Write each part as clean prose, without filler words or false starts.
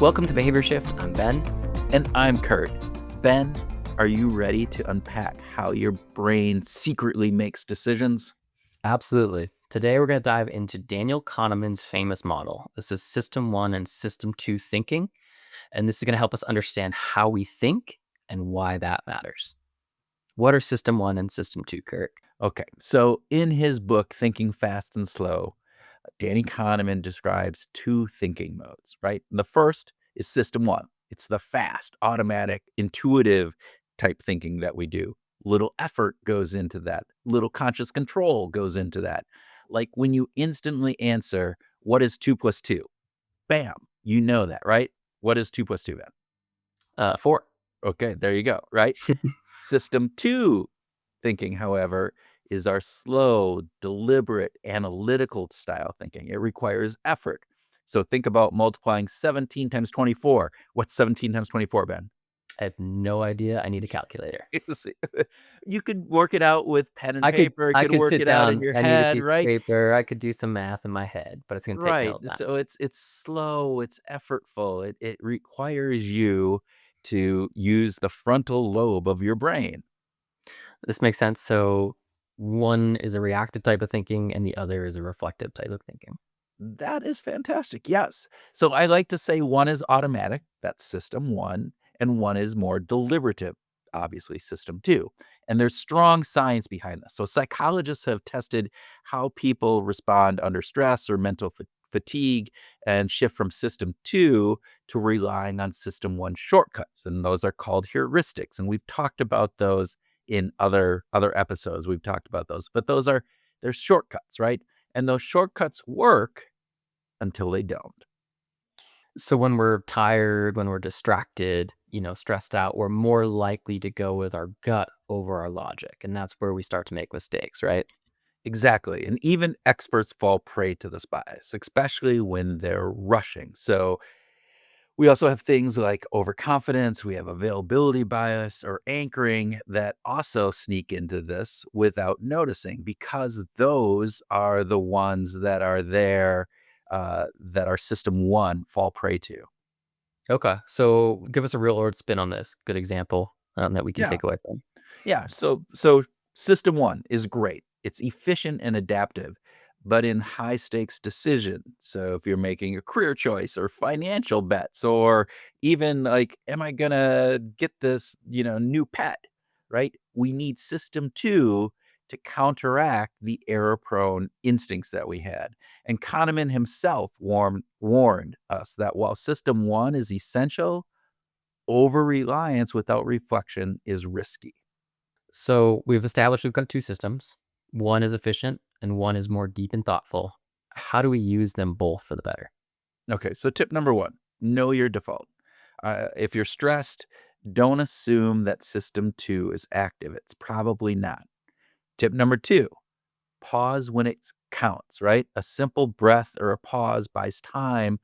Welcome to Behavior Shift. I'm Ben. And I'm Kurt. Ben, are you ready to unpack how your brain secretly makes decisions? Absolutely. Today we're going to dive into Daniel Kahneman's famous model. This is System 1 and System 2 thinking, and this is going to help us understand how we think and why that matters. What are System 1 and System 2, Kurt? Okay, so in his book, Thinking Fast and Slow, Danny Kahneman describes two thinking modes, right? And the first is System 1. It's the fast, automatic, intuitive type thinking that we do. Little effort goes into that. Little conscious control goes into that. Like when you instantly answer, what is 2 plus 2? Bam, you know that, right? What is 2 plus 2, Ben? 4. Okay, there you go, right? System 2 thinking, however, is our slow, deliberate, analytical style thinking. It requires effort. So think about multiplying 17 times 24. What's 17 times 24, Ben? I have no idea. I need a calculator. You could work it out with pen and I could paper. You I could could work sit it out in down. your I need a head, piece of right? paper. I could do some math in my head, but it's going to take me Right. all the time. So it's slow, it's effortful. It requires you to use the frontal lobe of your brain. This makes sense. So one is a reactive type of thinking and the other is a reflective type of thinking. That is fantastic. Yes. So I like to say one is automatic, that's system 1, and one is more deliberative, obviously system 2. And there's strong science behind this. So psychologists have tested how people respond under stress or mental fatigue and shift from system 2 to relying on system 1 shortcuts, and those are called heuristics, and we've talked about those in other episodes. We've talked about those. But they're shortcuts, right? And those shortcuts work until they don't. So when we're tired, when we're distracted, stressed out, we're more likely to go with our gut over our logic. And that's where we start to make mistakes, right? Exactly. And even experts fall prey to this bias, especially when they're rushing. So we also have things like overconfidence, we have availability bias or anchoring that also sneak into this without noticing, because those are the ones that are there, that our system 1 fall prey to. Okay. So give us a real world spin on this. Good example that we can Yeah. take away from. Yeah, so system 1 is great. It's efficient and adaptive, but in high stakes decisions. So if you're making a career choice or financial bets, or even like, am I gonna get this, new pet, right? We need system 2 to counteract the error prone instincts that we had. And Kahneman himself warned us that while system 1 is essential, over reliance without reflection is risky. So we've established we've got two systems. One is efficient and one is more deep and thoughtful. How do we use them both for the better? Okay, so tip number 1, know your default. If you're stressed, don't assume that system 2 is active. It's probably not. Tip number 2, pause when it counts, right? A simple breath or a pause buys time,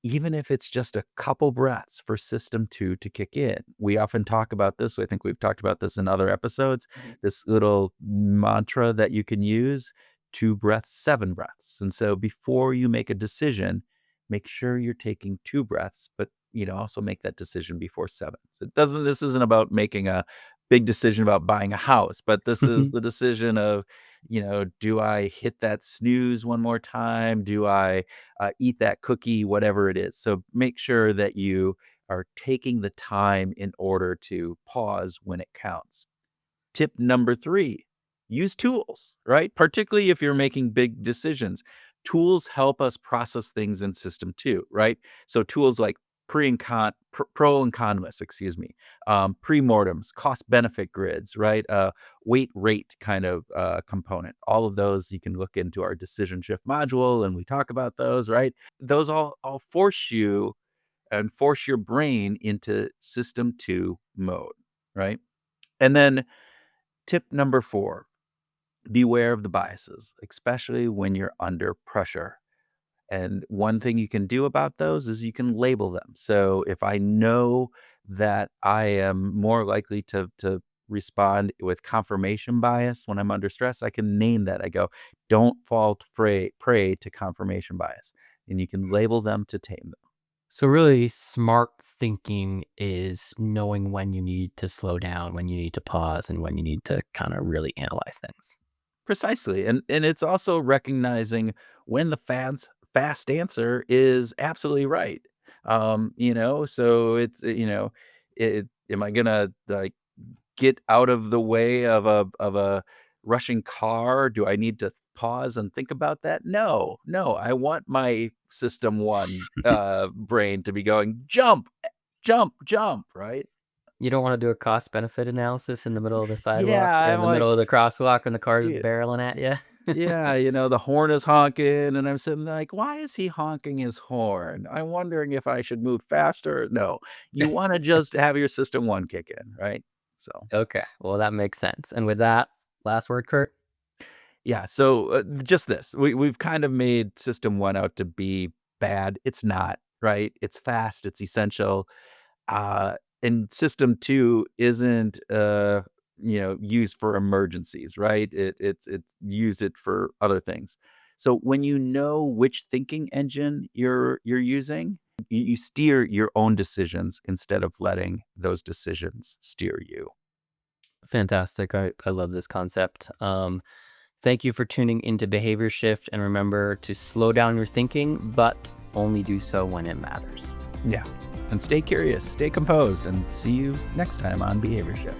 even if it's just a couple breaths for system 2 to kick in. We often talk about this. I think we've talked about this in other episodes. This little mantra that you can use: 2 breaths, 7 breaths. And so before you make a decision, make sure you're taking 2 breaths, but also make that decision before 7. So this isn't about making a big decision about buying a house, but this is the decision of, do I hit that snooze one more time? Do I eat that cookie, whatever it is? So make sure that you are taking the time in order to pause when it counts. Tip number 3, use tools, right? Particularly if you're making big decisions. Tools help us process things in system 2, right? So tools like pro and con lists, excuse me, pre-mortems, cost benefit grids, right? Weight rate kind of component. All of those you can look into our decision shift module, and we talk about those, right? Those all force you and force your brain into system 2 mode, right? And then tip number 4, beware of the biases, especially when you're under pressure. And one thing you can do about those is you can label them. So if I know that I am more likely to respond with confirmation bias when I'm under stress, I can name that. I go, don't fall prey to confirmation bias. And you can label them to tame them. So, really, smart thinking is knowing when you need to slow down, when you need to pause, and when you need to kind of really analyze things. Precisely, and it's also recognizing when the fast answer is absolutely right. So am I gonna, like, get out of the way of a rushing car? Do I need to pause and think about that? No, no, I want my system 1, brain to be going, "Jump, jump, jump," right? You don't want to do a cost benefit analysis in the middle of the sidewalk Yeah, or in I'm the like, middle of the crosswalk when the car's yeah. barreling at you. Yeah, the horn is honking, and I'm sitting there like, "Why is he honking his horn? I'm wondering if I should move faster." No, you wanna just have your system 1 kick in, right? So, Okay, well, that makes sense. And with that, last word, Kurt? yeah, so, just this, we've kind of made system 1 out to be bad. It's not, right? It's fast, it's essential. Uh, and system 2 isn't, used for emergencies, right? It's use it for other things. So when you know which thinking engine you're using, you steer your own decisions instead of letting those decisions steer you. Fantastic. I love this concept. Thank you for tuning into Behavior Shift. And remember to slow down your thinking, but only do so when it matters. Yeah. And stay curious, stay composed, and see you next time on Behavior Shift.